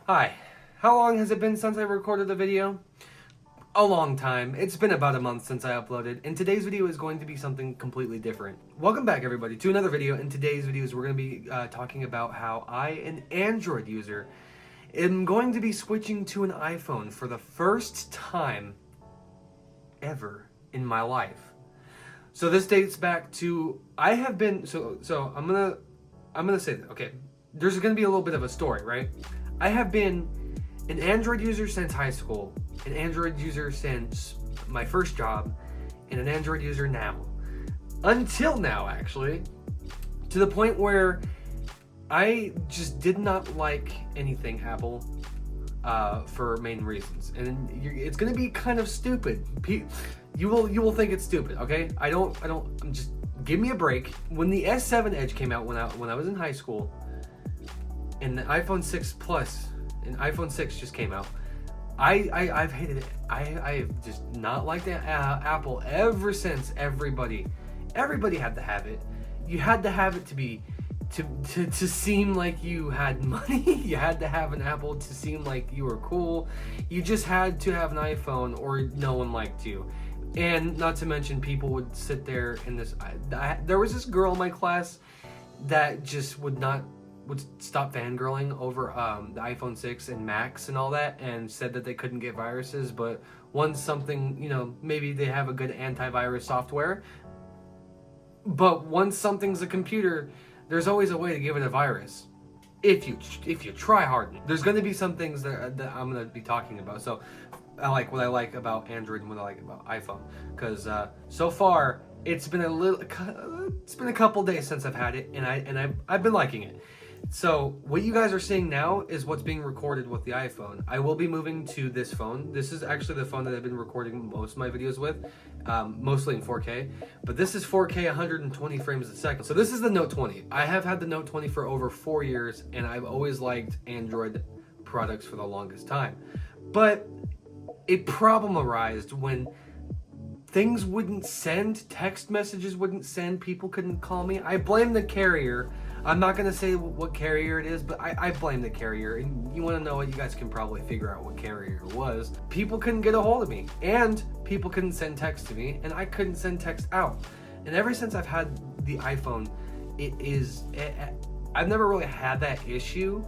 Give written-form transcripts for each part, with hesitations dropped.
Hi, how long has it been since I recorded a video? A long time. It's been about a month since I uploaded, and today's video is going to be something completely different. Welcome back everybody to another video. In today's videos we're going to be talking about how I, an Android user, am going to be switching to an iPhone for the first time ever in my life. So this dates back to, I have been, so I'm gonna say that, okay, there's gonna be a little bit of a story, right? I have been an Android user since high school, an Android user since my first job, and an Android user now. Until now, actually. To the point where I just did not like anything Apple for main reasons. And it's gonna be kind of stupid. You will think it's stupid, okay? Just give me a break. When the S7 Edge came out when I was in high school, and the iPhone 6 Plus and iPhone 6 just came out, I've hated it. I've just not liked Apple ever since. Everybody had to have it. You had to have it to seem like you had money. You had to have an Apple to seem like you were cool. You just had to have an iPhone or no one liked you. And not to mention, people would sit there in this. There was this girl in my class that just would stop fangirling over the iPhone 6 and Macs and all that, and said that they couldn't get viruses. But once something, maybe they have a good antivirus software, but once something's a computer, there's always a way to give it a virus. If you try hard, there's going to be some things that I'm going to be talking about. So I like what I like about Android and what I like about iPhone, because so far it's been a couple days since I've had it, and I've been liking it. So what you guys are seeing now is what's being recorded with the iPhone. I will be moving to this phone. This is actually the phone that I've been recording most of my videos with, mostly in 4K. But this is 4K 120 frames a second. So this is the Note 20. I have had the Note 20 for over 4 years, and I've always liked Android products for the longest time. But a problem arose when things wouldn't send, text messages wouldn't send, people couldn't call me. I blame the carrier. I'm not going to say what carrier it is, but I blame the carrier. And you want to know it, you guys can probably figure out what carrier it was. People couldn't get a hold of me, and people couldn't send text to me, and I couldn't send text out. And ever since I've had the iPhone, I've never really had that issue.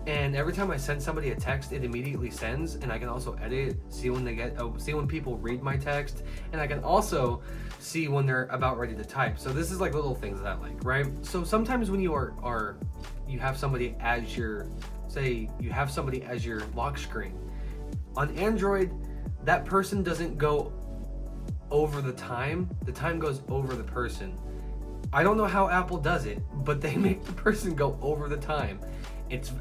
And every time I send somebody a text, it immediately sends, and I can also edit, see when people read my text, and I can also see when they're about ready to type. So this is like little things that I like, right? So sometimes when you you have somebody as your lock screen on Android, that person doesn't go over the time goes over the person. I don't know how Apple does it, but they make the person go over the time.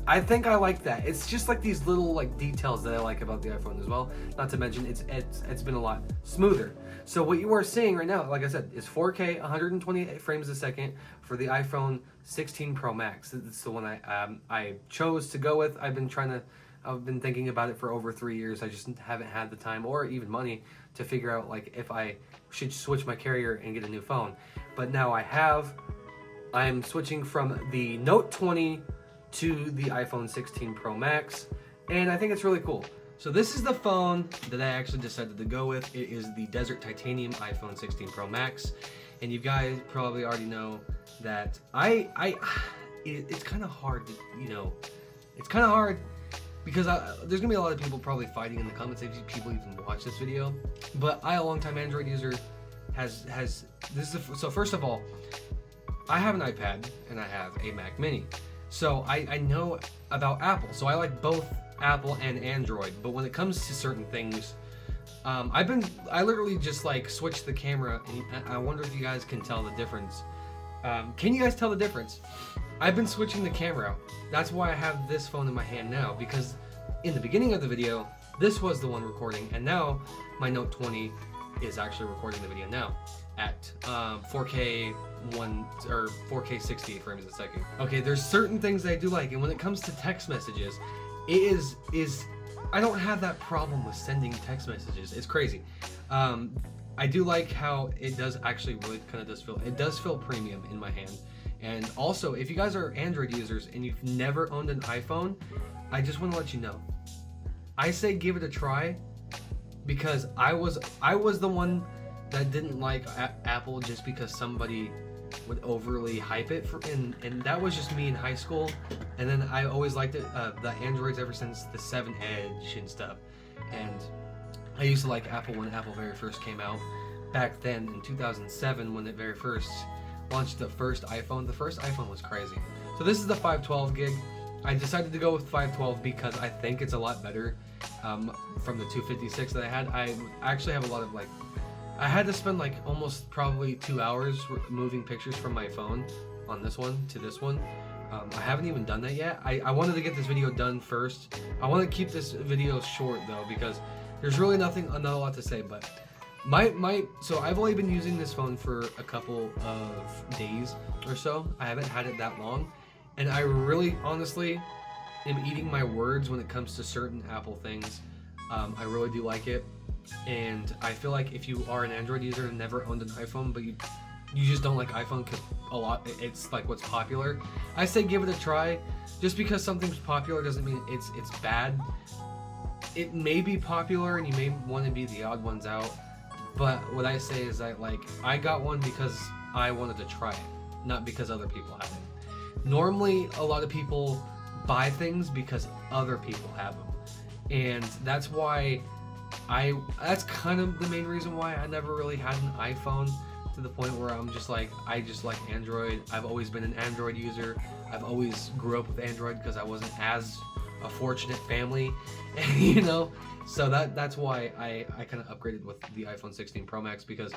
I think I like that. It's just like these little details that I like about the iPhone as well. Not to mention it's been a lot smoother. So what you are seeing right now, like I said, is 4K 120 frames a second for the iPhone 16 Pro Max. It's the one I chose to go with. I've been thinking about it for over 3 years. I just haven't had the time or even money to figure out if I should switch my carrier and get a new phone. But now I have. I'm switching from the Note 20 to the iPhone 16 Pro Max, and I think it's really cool. So this is the phone that I actually decided to go with. It is the Desert Titanium iPhone 16 Pro Max, and you guys probably already know that it's kind of hard to, it's kind of hard because there's gonna be a lot of people probably fighting in the comments if people even watch this video. But I, a longtime Android user, so first of all, I have an iPad and I have a Mac Mini. So I know about Apple, so I like both Apple and Android. But when it comes to certain things, I literally just switch the camera, and I wonder if you guys can tell the difference. Can you guys tell the difference? I've been switching the camera. That's why I have this phone in my hand now, because in the beginning of the video, this was the one recording, and now my Note 20 is actually recording the video now at 4K 60 frames a second. Okay, there's certain things that I do like, and when it comes to text messages, I don't have that problem with sending text messages. It's crazy. I do like how it does actually really kind of does feel premium in my hand. And also, if you guys are Android users and you've never owned an iPhone, I just want to let you know. I say give it a try because I was the one that didn't like Apple just because somebody would overly hype it and that was just me in high school. And then I always liked it, the Androids ever since the 7 Edge and stuff. And I used to like Apple when Apple very first came out. Back then in 2007 when it very first launched the first iPhone. The first iPhone was crazy. So this is the 512 gig. I decided to go with 512 because I think it's a lot better from the 256 that I had. I actually have a lot of like, I had to spend like almost probably 2 hours moving pictures from my phone on this one to this one. I haven't even done that yet. I wanted to get this video done first. I want to keep this video short though because there's really not a lot to say. But so I've only been using this phone for a couple of days or so. I haven't had it that long, and I really honestly am eating my words when it comes to certain Apple things. I really do like it. And I feel like if you are an Android user and never owned an iPhone, but you just don't like iPhone because it's like what's popular, I say give it a try. Just because something's popular doesn't mean it's bad. It may be popular and you may want to be the odd ones out, but what I say is that like I got one because I wanted to try it, not because other people have it. Normally a lot of people buy things because other people have them, and that's why that's kind of the main reason why I never really had an iPhone, to the point where I'm just like, I just like Android. I've always been an Android user. I've always grew up with Android because I wasn't as a fortunate family, you know. So that's why I kind of upgraded with the iPhone 16 Pro Max, because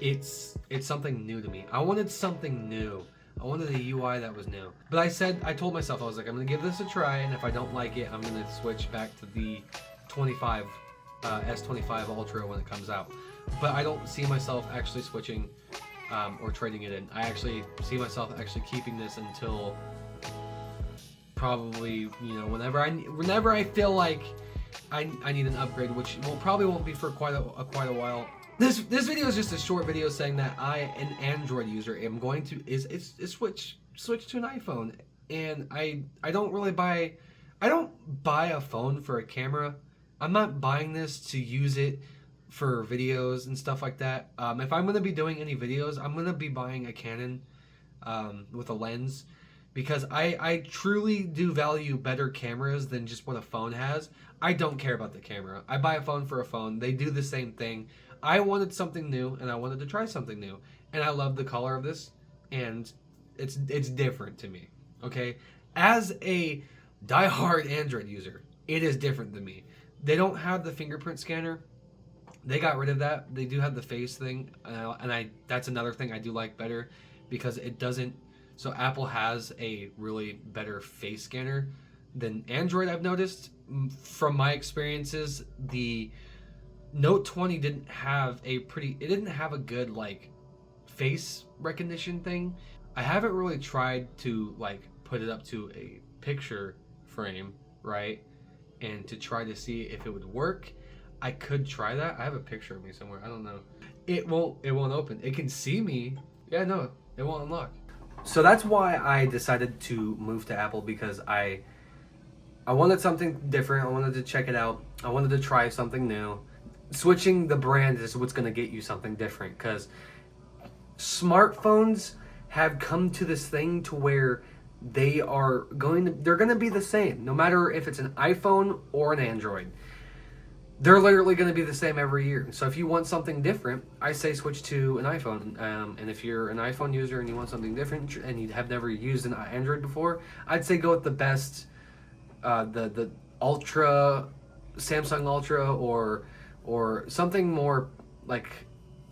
it's something new to me. I wanted something new. I wanted a UI that was new. But I told myself, I was like, I'm gonna give this a try, and if I don't like it, I'm gonna switch back to the S25 Ultra when it comes out. But I don't see myself actually switching or trading it in. I actually see myself actually keeping this until probably, you know, whenever I feel like I need an upgrade, which probably won't be for quite a while. This video is just a short video saying that I, an Android user, am going to switch to an iPhone, and I don't buy a phone for a camera. I'm not buying this to use it for videos and stuff like that. If I'm going to be doing any videos, I'm going to be buying a Canon with a lens, because I truly do value better cameras than just what a phone has. I don't care about the camera. I buy a phone for a phone. They do the same thing. I wanted something new, and I wanted to try something new. And I love the color of this, and it's different to me, okay? As a diehard Android user, it is different than me. They don't have the fingerprint scanner. They got rid of that. They do have the face thing, and that's another thing I do like better, because it doesn't. So Apple has a really better face scanner than Android, I've noticed. From my experiences, the Note 20 didn't have a good like face recognition thing. I haven't really tried to like put it up to a picture frame, right? And to try to see if it would work. I could try that. I have a picture of me somewhere. I don't know. It won't open. It can see me. Yeah, no, it won't unlock. So that's why I decided to move to Apple, because I wanted something different. I wanted to check it out. I wanted to try something new. Switching the brand is what's going to get you something different, because smartphones have come to this thing to where they're going to be the same, no matter if it's an iPhone or an Android. They're literally going to be the same every year. So if you want something different, I say switch to an iPhone. And if you're an iPhone user and you want something different and you have never used an Android before, I'd say go with the best, the Ultra, Samsung Ultra, or something more like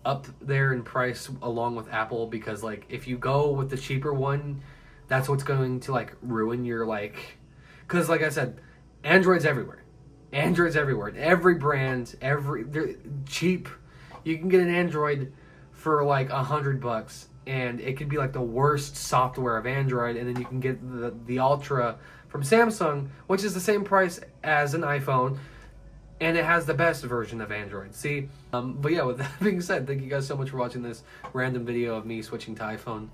up there in price along with Apple, because like if you go with the cheaper one, that's what's going to like ruin your like, because like I said, Android's everywhere. Every brand, they're cheap. You can get an Android for like $100, and it could be like the worst software of Android, and then you can get the Ultra from Samsung, which is the same price as an iPhone, and it has the best version of Android. See, but yeah, with that being said, thank you guys so much for watching this random video of me switching to iPhone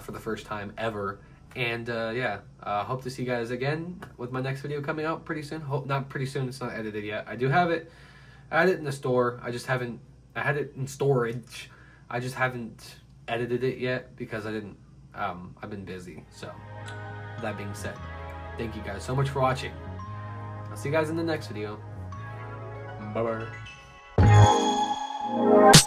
for the first time ever. And yeah, hope to see you guys again with my next video coming out pretty soon. Hope not pretty soon. It's not edited yet. I do have it. I had it in the store. I just haven't. I had it in storage. I just haven't edited it yet because I didn't. I've been busy. So that being said, thank you guys so much for watching. I'll see you guys in the next video. Bye bye.